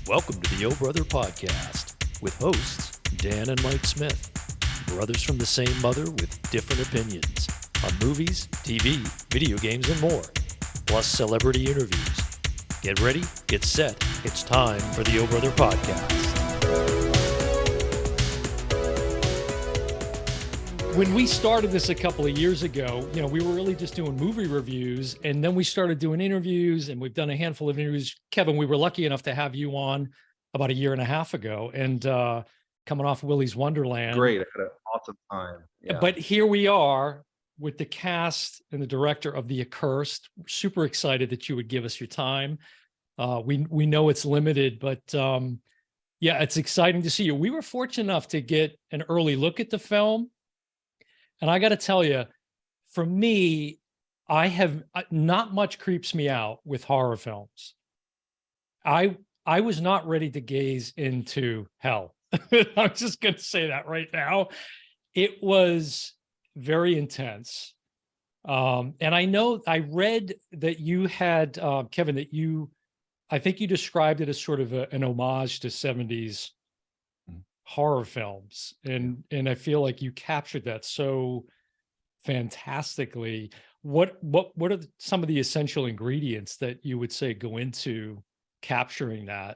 Welcome to the O Brother Podcast with hosts Dan and Mike Smith, brothers from the same mother with different opinions on movies, TV, video games, and more, plus celebrity interviews. Get ready, get set. It's time for the O Brother Podcast. When we started this a couple of years ago, we were really just doing movie reviews, and then we started doing interviews, and we've done a handful of interviews. Kevin, we were lucky enough to have you on about a year and a half ago, and coming off Willy's Wonderland. Great, I had an awesome time. Yeah. But here we are with the cast and the director of The Accursed. We're super excited that you would give us your time. We know it's limited, but yeah, it's exciting to see you. We were fortunate enough to get an early look at the film. And I got to tell you, for me, not much creeps me out with horror films. I was not ready to gaze into hell. I'm just going to say that right now. It was very intense. And I know I read that you had, Kevin, I think you described it as sort of an homage to 70s horror films. And I feel like you captured that so fantastically. What are some of the essential ingredients that you would say go into capturing that?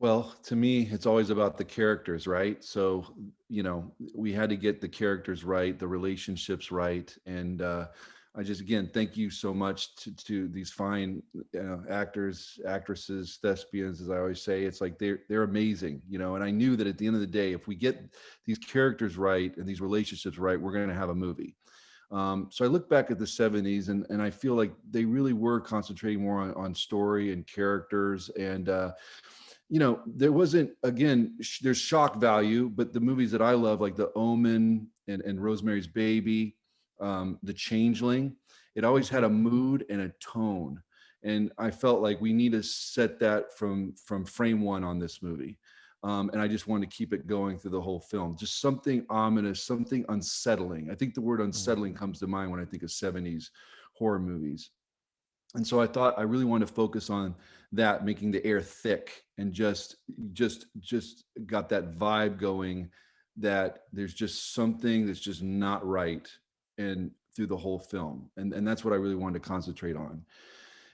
Well, to me, it's always about the characters, right? So, we had to get the characters right, the relationships right. And I just, again, thank you so much to these fine actors, actresses, thespians, as I always say. It's like they're amazing, and I knew that at the end of the day, if we get these characters right and these relationships right, we're going to have a movie. So I look back at the 70s and I feel like they really were concentrating more on story and characters. And, there wasn't, again, there's shock value, but the movies that I love, like The Omen and Rosemary's Baby, The Changeling, it always had a mood and a tone. And I felt like we need to set that from frame one on this movie. And I just wanted to keep it going through the whole film. Just something ominous, something unsettling. I think the word unsettling comes to mind when I think of 70s horror movies. And so I thought I really wanted to focus on that, making the air thick and just got that vibe going that there's just something that's just not right and through the whole film. And that's what I really wanted to concentrate on.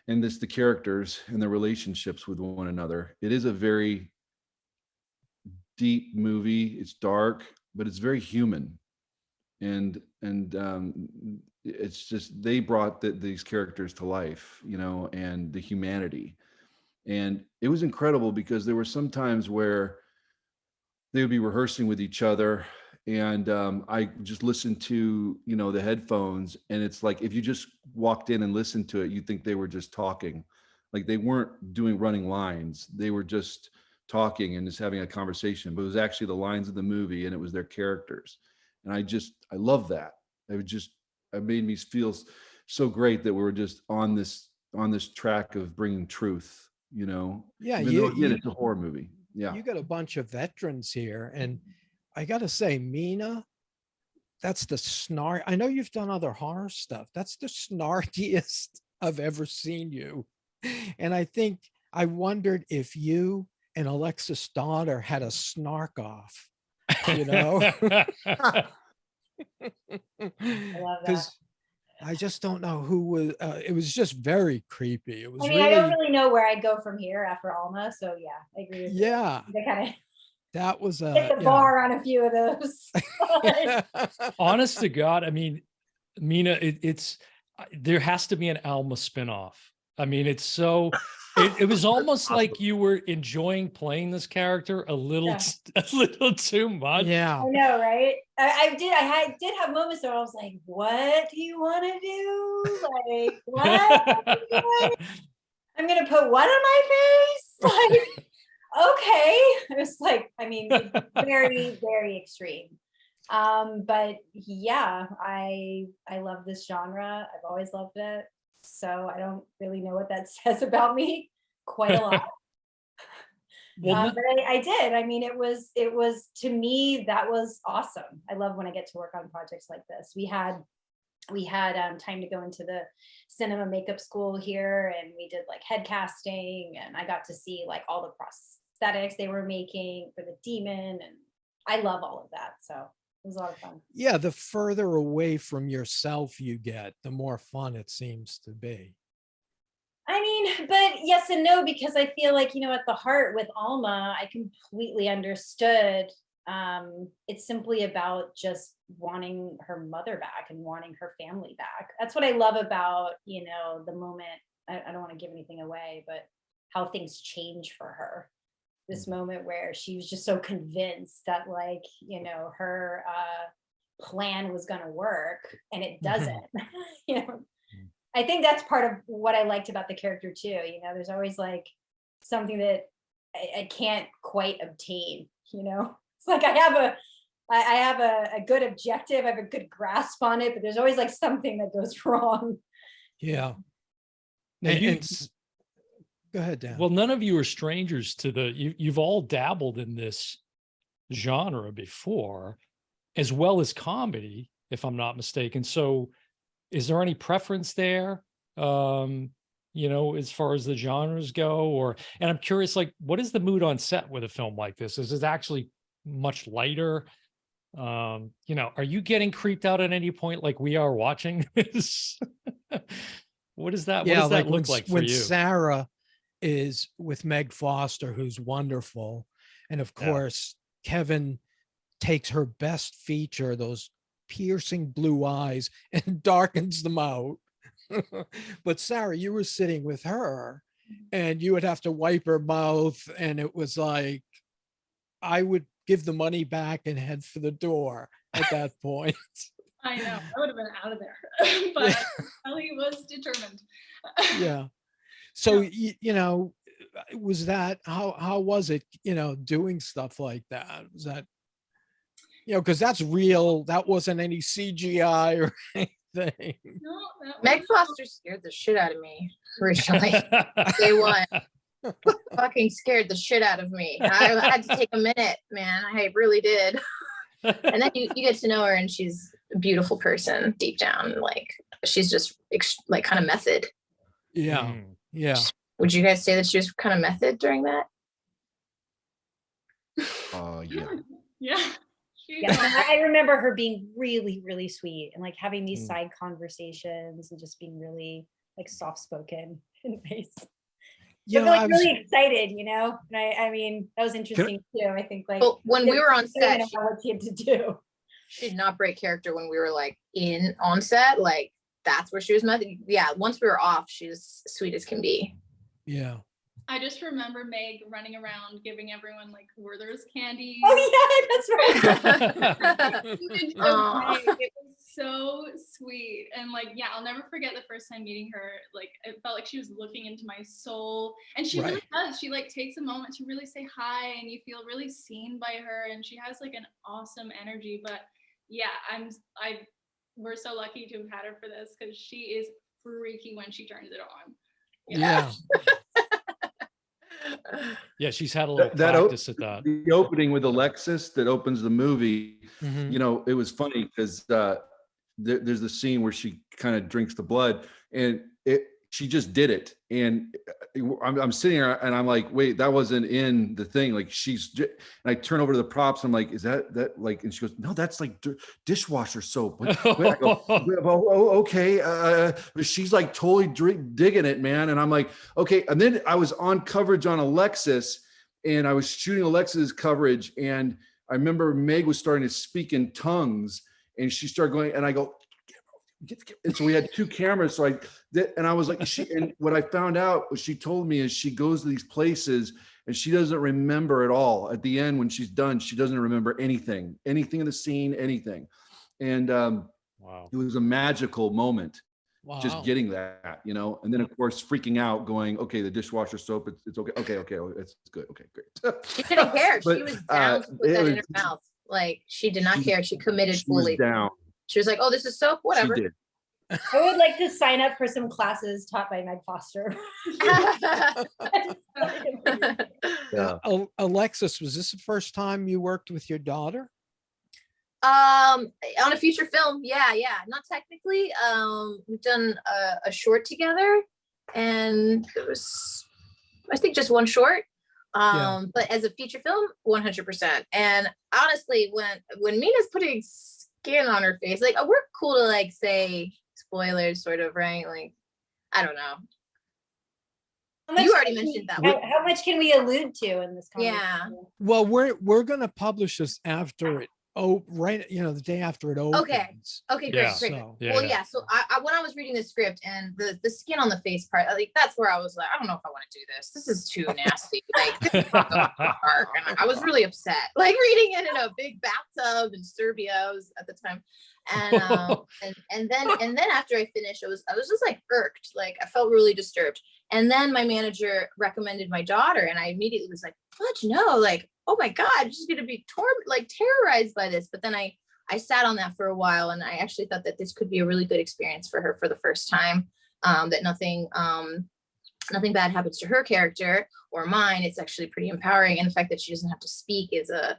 And the characters and the relationships with one another. It is a very deep movie. It's dark, but it's very human. And it's just, they brought these characters to life, and the humanity. And it was incredible because there were some times where they would be rehearsing with each other, and I just listened to, the headphones, and it's like, if you just walked in and listened to it, you'd think they were just talking. Like they weren't doing running lines. They were just talking and just having a conversation, but it was actually the lines of the movie and it was their characters. And I love that. It made me feel so great that we were just on this track of bringing truth, Yeah, it's a horror movie. Yeah. You got a bunch of veterans here, and I got to say, Mena, that's the snark. I know you've done other horror stuff. That's the snarkiest I've ever seen you. And I wondered if you and Alexis' daughter had a snark off, I love that. I just don't know who was, it was just very creepy. It was I don't really know where I'd go from here after Alma. So yeah, I agree with you. Yeah. They kind of that was hit the bar on a few of those. Honest to God, I mean, Mena, there has to be an Alma spinoff. I mean, it's so, it was almost like you were enjoying playing this character a little too much. Yeah. I know, right? I did have moments where I was like, what do you want to do? Like, what? I'm going to put what on my face? Like, okay. It was like, I mean, very, very extreme. But yeah, I love this genre. I've always loved it. So I don't really know what that says about me quite a lot. But I did. I mean, it was to me, that was awesome. I love when I get to work on projects like this. We had we had time to go into the cinema makeup school here, and we did like head casting, and I got to see like all the prosthetics they were making for the demon, and I love all of that. So it was a lot of fun. Yeah, the further away from yourself you get, the more fun it seems to be. I mean, but yes and no, because I feel like, you know, at the heart with Alma, I completely understood. It's simply about just wanting her mother back and wanting her family back. That's what I love about, you know, the moment. I don't want to give anything away, but how things change for her. This moment where she was just so convinced that, like, you know, her plan was going to work, and it doesn't. You know, I think that's part of what I liked about the character too. You know, there's always like something that I can't quite obtain. You know, it's like I have a good objective, I have a good grasp on it, but there's always like something that goes wrong. Yeah. And you, go ahead, Dan. well, none of you are strangers to you've all dabbled in this genre before, as well as comedy, if I'm not mistaken. So is there any preference there? You know, as far as the genres go, and I'm curious, like, what is the mood on set with a film like this? Is it actually much lighter? You know, are you getting creeped out at any point like we are watching this? What does that look like for when you? Sarah is with Meg Foster, who's wonderful, and of course Kevin takes her best feature, those piercing blue eyes, and darkens them out. But Sarah, you were sitting with her and you would have to wipe her mouth, and it was like I would give the money back and head for the door at that point. I know, I would have been out of there, but Elly was determined. Yeah. So, you know, was that, how was it, you know, doing stuff like that? Was that, you know, because that's real, that wasn't any CGI or anything. No, Meg Foster scared the shit out of me originally. Day one. Fucking scared the shit out of me. I had to take a minute, man. I really did. And then you get to know her, and she's a beautiful person deep down. Like, she's just like kind of method. Yeah. Yeah. Would you guys say that she was kind of method during that? Yeah. Yeah. Yeah, I remember her being really, really sweet, and like having these side conversations, and just being really like soft spoken and nice. You But know, like really excited, you know. And I mean, that was interesting too. I think like when we were on set, what she had to do. She did not break character when we were like on set. Like, that's where she was method. Yeah, once we were off, she was sweet as can be. Yeah. I just remember Meg running around giving everyone like Werther's candy. Oh yeah, that's right. It was so sweet. And like, yeah, I'll never forget the first time meeting her. Like, it felt like she was looking into my soul, and she really does. She like takes a moment to really say hi, and you feel really seen by her, and she has like an awesome energy. But yeah, we're so lucky to have had her for this, because she is freaky when she turns it on. Yeah. Yeah, she's had a little practice at that. The opening with Alexis that opens the movie, you know, it was funny because there's the scene where she kind of drinks the blood, and she just did it. And I'm sitting there and I'm like, wait, that wasn't in the thing. Like, and I turn over to the props. I'm like, is that like, and she goes, no, that's like dishwasher soap. Like, I go, oh, okay. She's like totally digging it, man. And I'm like, okay. And then I was on coverage on Alexis, and I was shooting Alexis' coverage. And I remember Meg was starting to speak in tongues, and she started going, and I go, and so we had two cameras. So I was like, and what I found out, what she told me, is she goes to these places and she doesn't remember at all. At the end, when she's done, she doesn't remember anything in the scene, anything. And wow, it was a magical moment. Wow. Just getting that, you know, and then of course freaking out, going, okay, the dishwasher soap, it's okay, it's good, okay, great. She didn't care. She was down to put that in her mouth. Like, she did not care. She committed fully. Down. She was like, oh, this is soap, whatever. She did. I would like to sign up for some classes taught by Meg Foster. Alexis, was this the first time you worked with your daughter? On a feature film, yeah, not technically. We've done a short together, and it was, I think, just one short. But as a feature film, 100%. And honestly, when Mena's putting skin on her face, like, we're cool to like say spoilers, sort of, right? Like, I don't know. You already mentioned that. How much can we allude to in this conversation? Yeah. Well, we're gonna publish this after it. Oh, right. The day after it opens. Okay, great, Yeah. great. So, Well, yeah. So I when I was reading the script and the skin on the face part, like, that's where I was like, I don't know if I want to do this. This is too nasty. Like, this is not going to work. And I was really upset, like, reading it in a big bathtub in Serbia. I was at the time, and then after I finished, I was just like irked. Like, I felt really disturbed. And then my manager recommended my daughter, and I immediately was like, "Fudge, no!" Like, oh my God, she's gonna be terrorized by this. But then I sat on that for a while, and I actually thought that this could be a really good experience for her for the first time. That nothing bad happens to her character or mine. It's actually pretty empowering, and the fact that she doesn't have to speak is a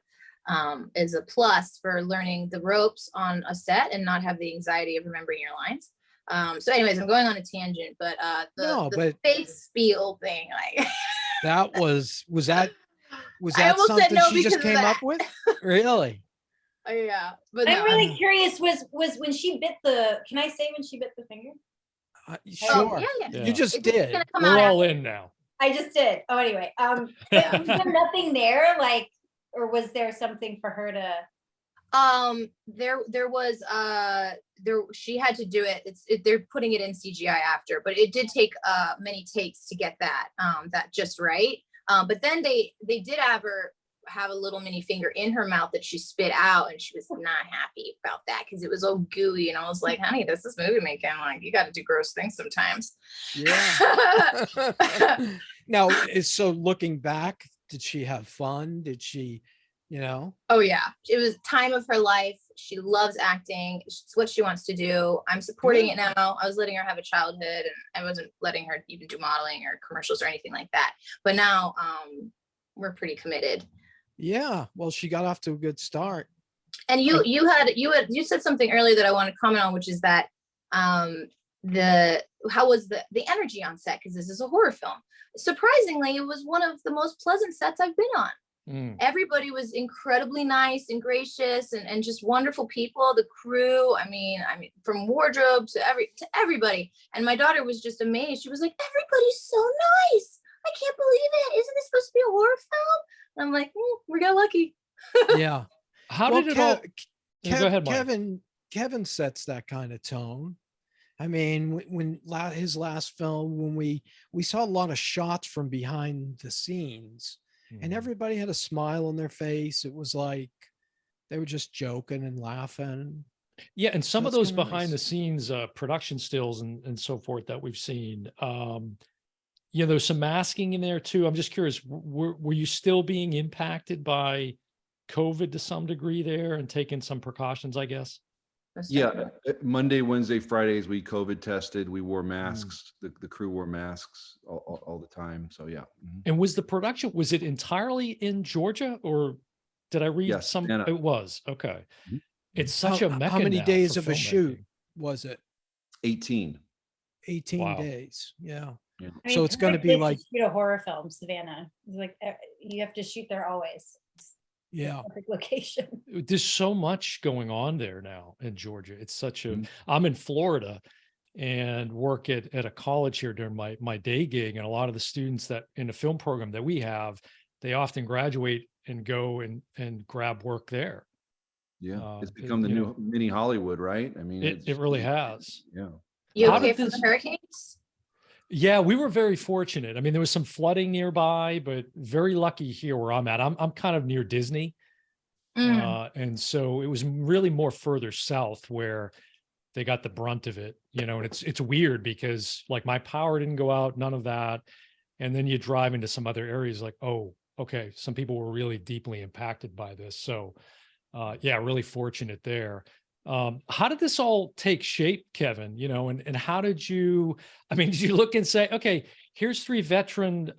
plus for learning the ropes on a set and not have the anxiety of remembering your lines. So anyways, I'm going on a tangent, but the face spiel thing, like, that was that I almost said something no she just because of came that. up with? Really? Yeah, but I'm no, really curious. Was when she bit the? Can I say when she bit the finger? Sure. Oh, yeah. You just It's did. gonna come We're out all after. in now. I just did. Oh, anyway. But was there nothing there, like, or was there something for her to? There was she had to do it. They're putting it in CGI after, but it did take many takes to get that just right. But then they did have her have a little mini finger in her mouth that she spit out, and she was not happy about that because it was all gooey. And I was like, honey, this is movie making. Like, you got to do gross things sometimes. Yeah. Now, so looking back, did she have fun? Did she, Oh yeah, it was time of her life. She loves acting. It's what she wants to do. I'm supporting it now. I was letting her have a childhood, and I wasn't letting her even do modeling or commercials or anything like that. But now we're pretty committed. Yeah. Well, she got off to a good start. And you said something earlier that I want to comment on, which is that how was the energy on set, because this is a horror film. Surprisingly, it was one of the most pleasant sets I've been on. Everybody was incredibly nice and gracious and just wonderful people. The crew, I mean, from wardrobe to everybody. And my daughter was just amazed. She was like, everybody's so nice. I can't believe it. Isn't this supposed to be a horror film? And I'm like, we got lucky. Yeah. How did it all? Go ahead, Mike. Kevin sets that kind of tone. I mean, when his last film, when we saw a lot of shots from behind the scenes, and everybody had a smile on their face. It was like they were just joking and laughing. Yeah, and some of those behind nice. the scenes production stills and so forth that we've seen, there's some masking in there too. I'm just curious, were you still being impacted by COVID to some degree there and taking some precautions, I guess? Yeah, Monday, Wednesday, Fridays, we COVID tested. We wore masks. The crew wore masks all the time. So yeah. And was the production, was it entirely in Georgia, or did I read some? Savannah. It was. Okay. It's such a mecca. How many now days for of a filmmaking. shoot was it? 18. 18 Wow. days. Yeah. I mean, So it's going to be like, shoot a horror film, Savannah. It's like you have to shoot there always. yeah. Perfect location. There's so much going on there now in Georgia. It's such a, I'm in Florida and work at a college here during my day gig. And a lot of the students that in the film program that we have, they often graduate and go and grab work there. Yeah. It's become the new mini Hollywood, right? I mean, it really has. Yeah. You How okay did from this- the hurricanes? Yeah, we were very fortunate. I mean, there was some flooding nearby, but very lucky here where I'm at. I'm kind of near Disney. And so it was really more further south where they got the brunt of it, and it's weird because like my power didn't go out, none of that. And then you drive into some other areas like, oh, okay, some people were really deeply impacted by this. So yeah, really fortunate there. How did this all take shape, Kevin? And how did you, did you look and say, okay, here's 3 veteran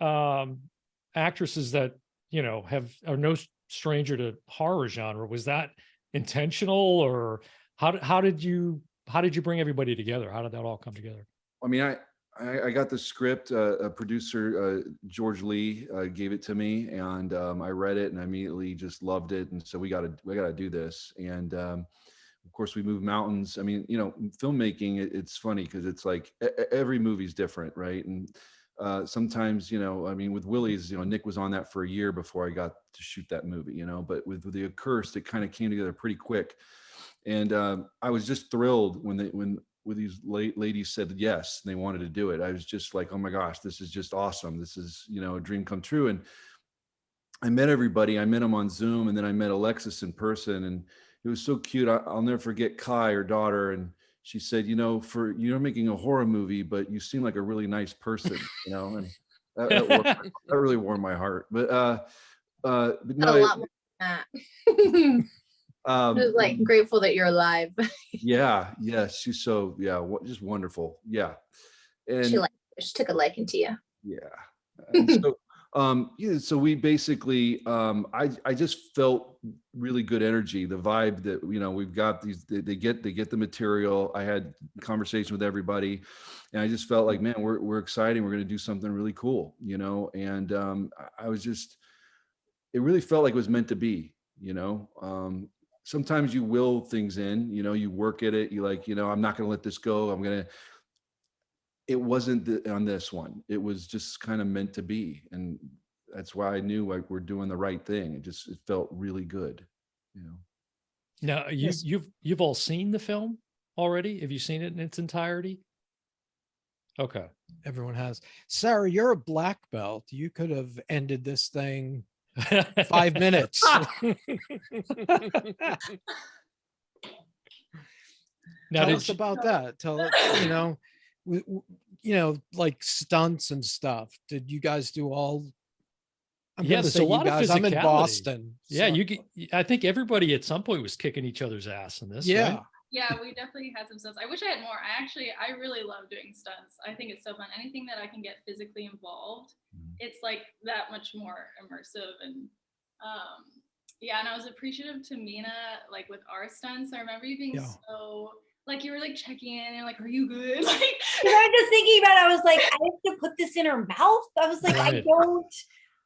actresses that, are no stranger to horror genre? Was that intentional, or how did you bring everybody together? How did that all come together? I mean, I got the script. A producer, George Lee, gave it to me, and I read it and I immediately just loved it. And so we got to do this. And of course, we moved mountains. I mean, filmmaking, it's funny because it's like every movie's different, right? And sometimes, I mean, with Willy's, Nick was on that for a year before I got to shoot that movie, but with the Accursed, it kind of came together pretty quick. And I was just thrilled when these ladies said yes, and they wanted to do it. I was just like, oh my gosh, this is just awesome. This is, a dream come true. And I met everybody. I met them on Zoom, and then I met Alexis in person, and it was so cute. I'll never forget Kai, her daughter, and she said, you're making a horror movie, but you seem like a really nice person, and that really warmed my heart. But no, a lot more than that. I was like grateful that you're alive. Yeah, she's so just wonderful. Yeah, and she took a liking to you. Yeah, and so we basically I just felt really good energy, the vibe that we've got these. They get the material. I had conversation with everybody, and I just felt like, man, we're exciting. We're going to do something really cool, And I was just, it really felt like it was meant to be, Sometimes you will things in, you work at it. You like, I'm not going to let this go. It wasn't on this one. It was just kind of meant to be. And that's why I knew like we're doing the right thing. It felt really good, Now you've all seen the film already? Have you seen it in its entirety? Okay. Everyone has. Sarah, you're a black belt. You could have ended this thing 5 minutes. Now, tell us about that. Tell us, like stunts and stuff. Did you guys do all? There's a lot of physicality. I'm in Boston. Yeah, I think everybody at some point was kicking each other's ass in this. Yeah. Right? Yeah, we definitely had some stunts. I wish I had more. I really love doing stunts. I think it's so fun. Anything that I can get physically involved, it's like that much more immersive. And and I was appreciative to Mena, like with our stunts. I remember you being so, like, you were like checking in and like, are you good? Like, I was just thinking about it. I was like, I have to put this in her mouth. I was like, right. I don't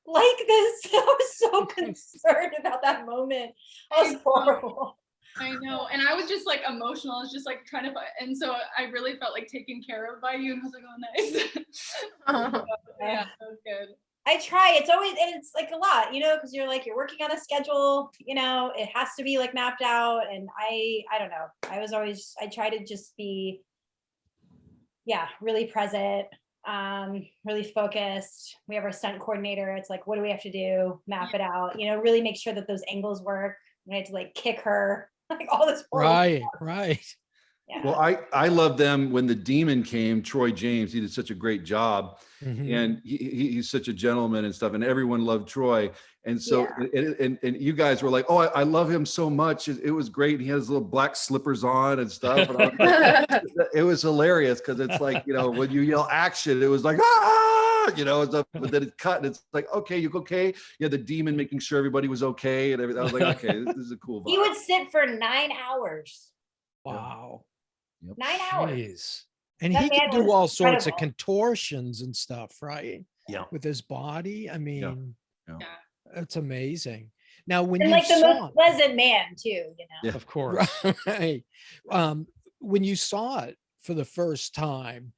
like this. I was so concerned about that moment. It was horrible. I know. And I was just like emotional. I was just like trying to fight. And so I really felt like taken care of by you. And I was like, oh, nice. Yeah, that was good. I try. It's like a lot, because you're working on a schedule, it has to be like mapped out. And I don't know. I try to just be, really present, really focused. We have our stunt coordinator. It's like, what do we have to do? Map it out, really make sure that those angles work. We had to like kick her, like all this. Right. Yeah. Well, I love them when the demon came, Troy James. He did such a great job, and he's such a gentleman and stuff. And everyone loved Troy. And so, and you guys were like, "Oh, I love him so much. It was great." He had his little black slippers on and stuff. And it was hilarious because it's like, when you yell action, it was like but then it cut and it's like, okay, you okay? Yeah, the demon making sure everybody was okay and everything. I was like, okay, this is a cool vibe. He would sit for 9 hours. Wow. Yep. 9 hours. Jeez. And he can do all sorts of contortions and stuff, right? Yeah. With his body. I mean, Yeah. It's amazing. Now, when and you like the saw most pleasant man too, Yeah. Of course. right. When you saw it for the first time,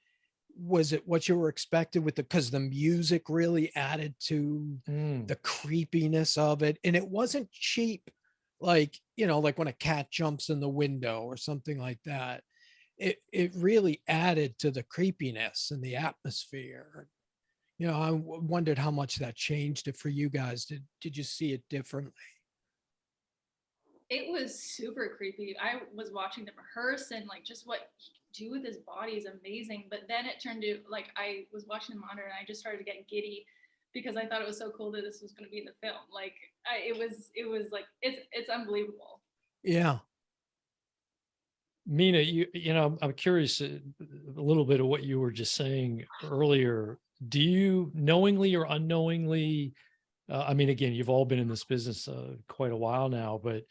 was it what you were expected because the music really added to the creepiness of it, and it wasn't cheap, like like when a cat jumps in the window or something like that. It really added to the creepiness and the atmosphere. I wondered how much that changed it for you guys. Did you see it differently? It was super creepy. I was watching them rehearse, and like just what he could do with his body is amazing. But then it turned to like, I was watching the monitor and I just started to get giddy because I thought it was so cool that this was going to be in the film. Like it was like, it's unbelievable. Yeah. Mena, I'm curious a little bit of what you were just saying earlier. Do you knowingly or unknowingly, I mean, again, you've all been in this business quite a while now, but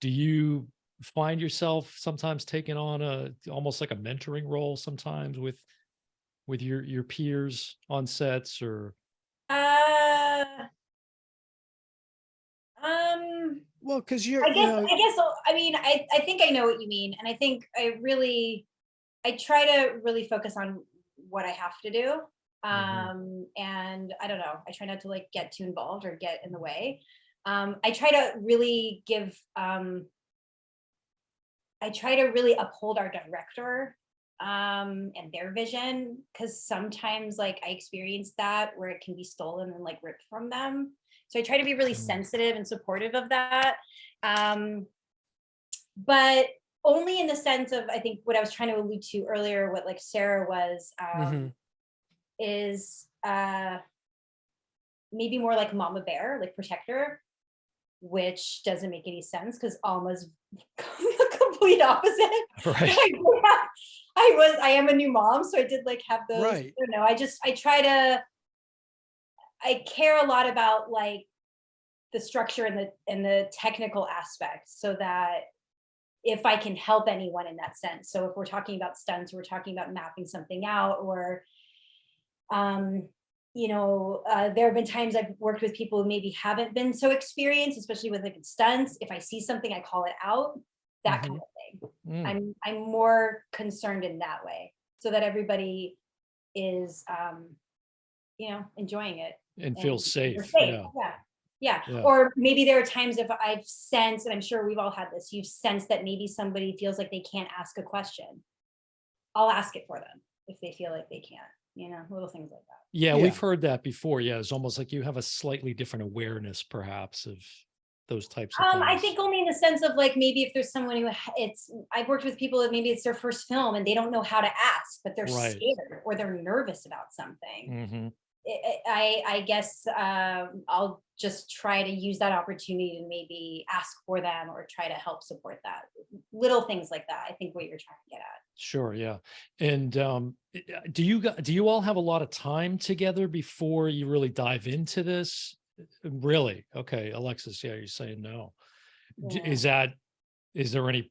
do you find yourself sometimes taking on almost like a mentoring role sometimes with your peers on sets, or? Uh, Well, because I guess, I mean, I think I know what you mean. And I think I try to really focus on what I have to do. And I don't know, I try not to like get too involved or get in the way. I try to really uphold our director and their vision, because sometimes like I experience that where it can be stolen and like ripped from them. So I try to be really sensitive and supportive of that. But only in the sense of, I think what I was trying to allude to earlier, what like Sarah was, is maybe more like mama bear, like protector, which doesn't make any sense because Alma's the complete opposite. Right. I am a new mom, so I did like have those, Right. you know, I care a lot about like the structure and the technical aspects, so that if I can help anyone in that sense. So if we're talking about stunts, we're talking about mapping something out, or you know, there have been times I've worked with people who maybe haven't been so experienced, especially with like stunts. If I see something, I call it out, that kind of thing. I'm more concerned in that way, so that everybody is, you know, enjoying it And feels safe. Yeah. Or maybe there are times if I've sensed, and I'm sure we've all had this, you've sensed that maybe somebody feels like they can't ask a question. I'll ask it for them if they feel like they can't, you know, little things like that. Yeah, we've heard that before. Yeah, it's almost like you have a slightly different awareness perhaps of those types of things. I think only in the sense of like, maybe if there's someone who I've worked with people that maybe it's their first film and they don't know how to ask, but they're scared or they're nervous about something. I guess I'll just try to use that opportunity to maybe ask for them or try to help support that. Little things like that, I think what you're trying to get at. Sure, yeah. And do you all have a lot of time together before you really dive into this? Really? Okay, Alexis, yeah, you're saying no. Yeah. Is there any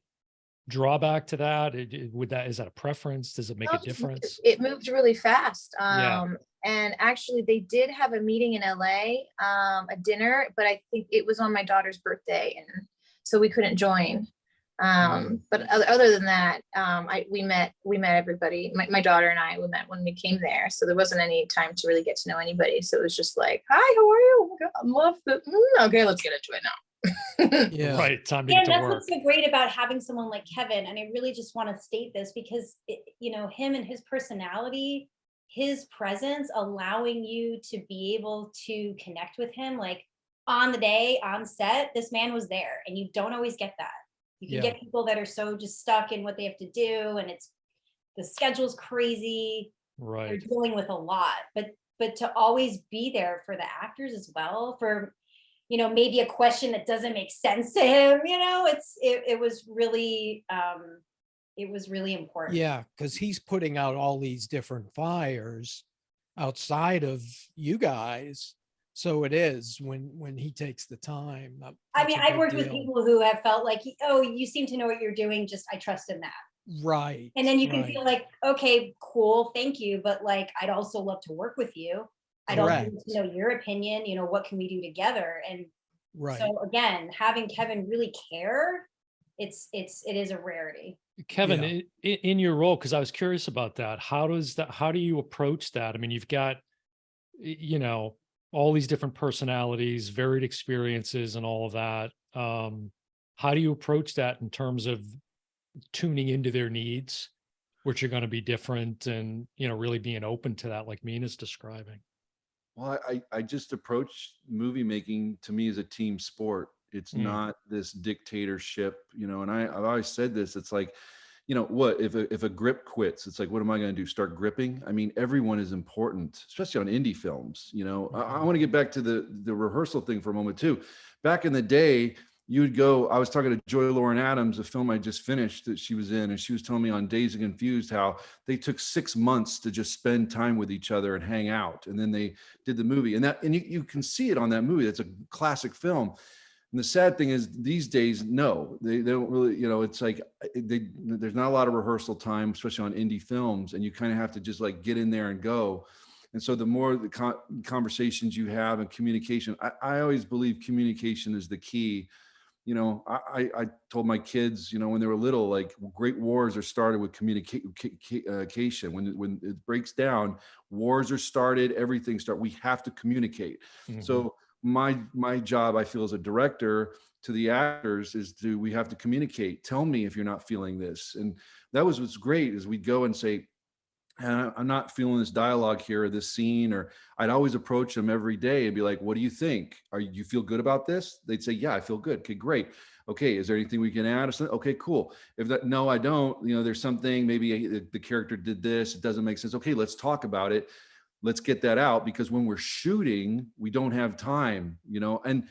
drawback to that? Is that a preference? Does it make a difference? It moved really fast. Yeah. And actually they did have a meeting in LA, a dinner, but I think it was on my daughter's birthday, and so we couldn't join. But other than that, we met everybody. My daughter and we met when we came there, so there wasn't any time to really get to know anybody. So it was just like, hi, how are you? Oh my God, I love the okay, let's get into it now. Yeah. Right. Time to get to that's work. what's so great about having someone like Kevin. And I really just want to state this because, you know, him and his personality, his presence, allowing you to be able to connect with him, like on the day, on set, this man was there, and you don't always get that. You can get people that are so just stuck in what they have to do, and the schedule's crazy. Right. They're dealing with a lot, but to always be there for the actors as well, for, you know, maybe a question that doesn't make sense to him, you know, it was really important. Yeah, because he's putting out all these different fires outside of you guys. So it is when he takes the time. I mean, I've worked with people who have felt like, oh, you seem to know what you're doing. Just, I trust in that. Right. And then you can feel like, okay, cool, thank you. But like, I'd also love to work with you. I'd also like to know your opinion, you know, what can we do together? And so again, having Kevin really care, it is a rarity. Kevin, in your role, because I was curious about that, how do you approach that? I mean, you've got, you know, all these different personalities, varied experiences and all of that. How do you approach that in terms of tuning into their needs, which are going to be different, and, you know, really being open to that, like Mena's describing? Well, I just approach movie making, to me, as a team sport. It's not this dictatorship, you know, and I've always said this, it's like, you know, what if a grip quits, it's like, what am I going to do? Start gripping? I mean, everyone is important, especially on indie films. You know, I want to get back to the rehearsal thing for a moment too. Back in the day, you would go, I was talking to Joy Lauren Adams, a film I just finished that she was in, and she was telling me on Dazed and Confused how they took 6 months to just spend time with each other and hang out. And then they did the movie, and you can see it on that movie. That's a classic film. And the sad thing is these days, no, they don't really, it's like there's not a lot of rehearsal time, especially on indie films, and you kind of have to just like get in there and go. And so the more the conversations you have and communication, I always believe communication is the key. I told my kids, when they were little, like great wars are started with communication. When it breaks down, wars are started, everything starts. We have to communicate. Mm-hmm. So my job, I feel as a director to the actors is we have to communicate. Tell me if you're not feeling this. And that was what's great is we'd go and say, I'm not feeling this dialogue here or this scene, or I'd always approach them every day and be like, what do you think? You feel good about this? They'd say, yeah, I feel good. Okay, great. Okay, is there anything we can add or something? Okay, cool. If that, no, I don't, there's something, maybe the character did this, it doesn't make sense. Okay, let's talk about it. Let's get that out, because when we're shooting, we don't have time, and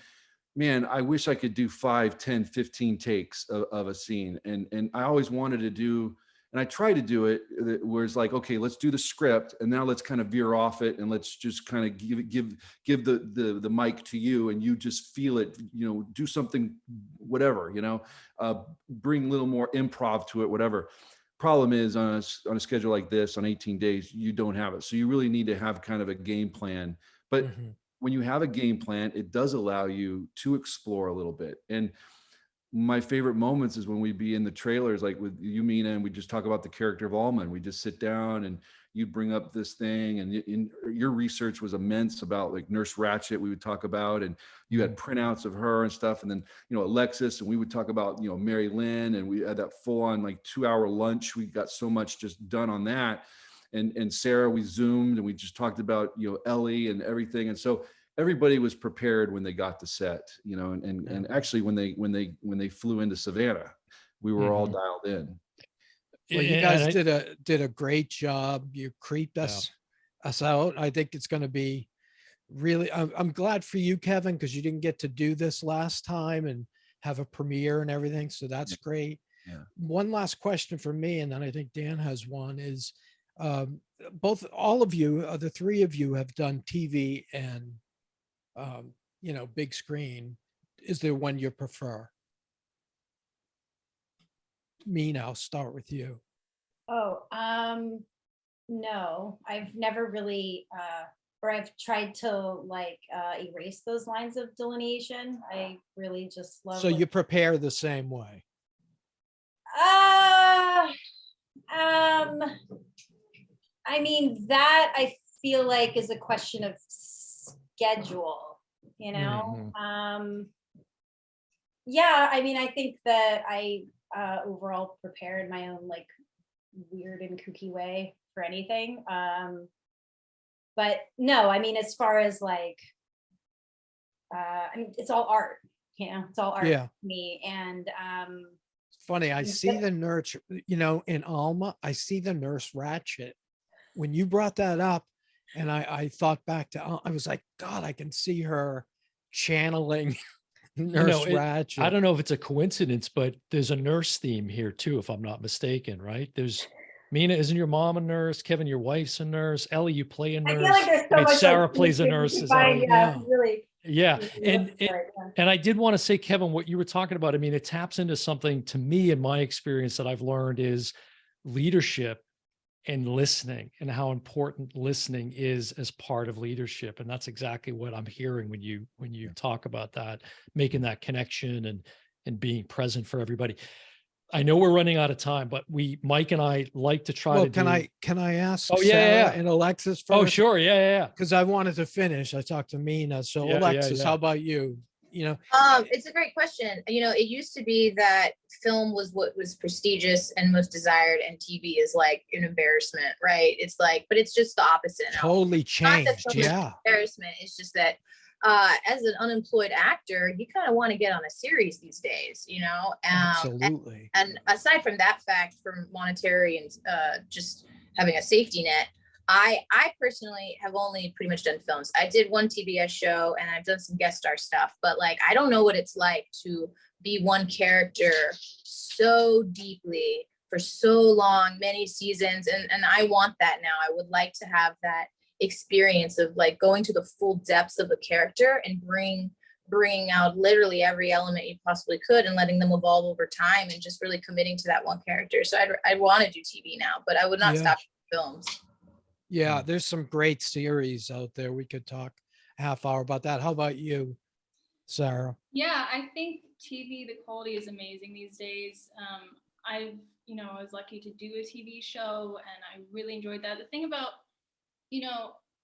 man, I wish I could do 5, 10, 15 takes of a scene. And I always wanted to do, and I try to do it where it's like, okay, let's do the script, and now let's kind of veer off it, and let's just kind of give the mic to you, and you just feel it, do something, whatever, bring a little more improv to it, whatever. Problem is on a schedule like this, on 18 days, you don't have it. So you really need to have kind of a game plan. But when you have a game plan, it does allow you to explore a little bit. And my favorite moments is when we'd be in the trailers, like with you, Mena, and we just talk about the character of Omen. We just sit down and you bring up this thing, and your research was immense about like Nurse Ratched. We would talk about, and you had printouts of her and stuff. And then, Alexis, and we would talk about, Mary Lynn, and we had that full on like 2-hour lunch. We got so much just done on that. And Sarah, we Zoomed and we just talked about, Elly and everything. And so everybody was prepared when they got to set, and actually when they flew into Savannah, we were all dialed in. Well, you guys did a great job. You creeped us out. I think it's going to be really, I'm glad for you, Kevin, because you didn't get to do this last time and have a premiere and everything. So that's great. Yeah. One last question for me, and then I think Dan has one, is all of you, the three of you have done TV and big screen. Is there one you prefer? Mena, I'll start with you. No, I've never really or I've tried to erase those lines of delineation. I really just love. So you prepare the same way? I mean, that I feel like is a question of schedule, yeah, I mean, I think that I overall prepared my own weird and kooky way for anything, but no, I mean, as far as I mean, it's all art, it's all art to me. And it's funny, I see the nurse, in Alma, I see the Nurse Ratched. When you brought that up, and I thought back to, I was like, God, I can see her channeling Nurse Ratched. I don't know if it's a coincidence, but there's a nurse theme here too, if I'm not mistaken, right? There's Mena, isn't your mom a nurse? Kevin, your wife's a nurse. Elly, you play a nurse. I feel like there's so much Sarah plays a nurse. Really. Yeah. And I did want to say, Kevin, what you were talking about, I mean, it taps into something to me in my experience that I've learned is leadership and listening, and how important listening is as part of leadership. And that's exactly what I'm hearing when you talk about that, making that connection and being present for everybody. I know we're running out of time, but Mike and I like to try to can I ask Sarah and Alexis first? Oh, sure. Yeah. Because I wanted to finish. I talked to Mena. So Alexis, how about you? It's a great question. It used to be that film was what was prestigious and most desired, and TV is like an embarrassment, right? It's but it's just the opposite. Totally changed. Embarrassment. It's just that as an unemployed actor, you kind of want to get on a series these days, Absolutely. And aside from that fact, from monetary and just having a safety net, I personally have only pretty much done films. I did one TBS show and I've done some guest star stuff, but I don't know what it's like to be one character so deeply for so long, many seasons. And I want that now. I would like to have that experience of going to the full depths of a character and bring bringing out literally every element you possibly could and letting them evolve over time and just really committing to that one character. So I'd want to do TV now, but I would not Yeah. stop films. Yeah, there's some great series out there. We could talk a half hour about that. How about you, Sarah? Yeah, I think TV, the quality is amazing these days. I was lucky to do a TV show and I really enjoyed that. The thing about,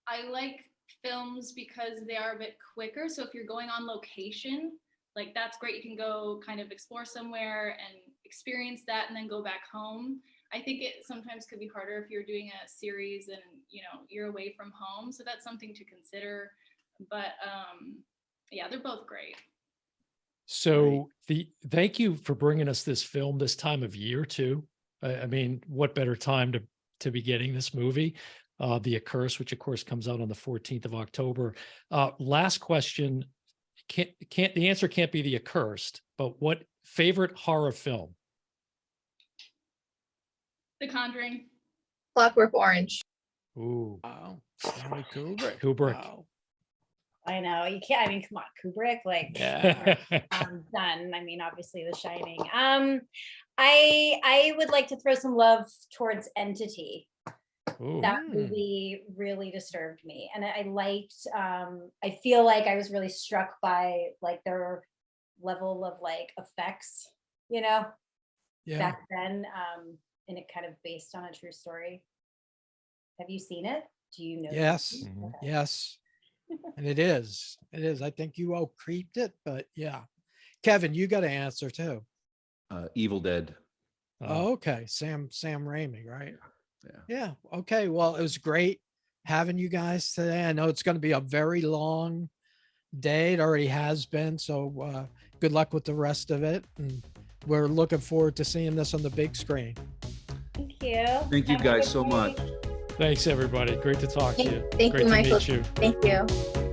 I like films because they are a bit quicker. So if you're going on location, like that's great. You can go kind of explore somewhere and experience that and then go back home. I think it sometimes could be harder if you're doing a series and, you're away from home. So that's something to consider. But yeah, they're both great. So thank you for bringing us this film this time of year too. I mean, what better time to be getting this movie, The Accursed, which of course comes out on the 14th of October. Last question, the answer can't be The Accursed, but what favorite horror film? The Conjuring. Clockwork Orange. Ooh, Wow. Stanley Kubrick. Kubrick. Wow. I know you can't. I mean, come on, Kubrick. Like, Yeah. done. I mean, obviously, The Shining. I would like to throw some love towards Entity. Ooh. That movie really disturbed me, and I liked. I feel like I was really struck by like their level of like effects, Yeah. back then. And it kind of based on a true story. Have you seen it? Do you know? Yes. Mhm. Okay. Yes. And it is. It is. I think you all creeped it, but yeah. Kevin, you got to answer too. Evil Dead. Oh, okay. Sam Raimi, right? Yeah. Yeah. Okay. Well, it was great having you guys today. I know it's going to be a very long day. It already has been. So good luck with the rest of it. And we're looking forward to seeing this on the big screen. Thank you. Thank you Have a guys good so night. much. Thank, Thanks, everybody. Great to talk to you. Thank Great you, to Michael. meet you. Thank you.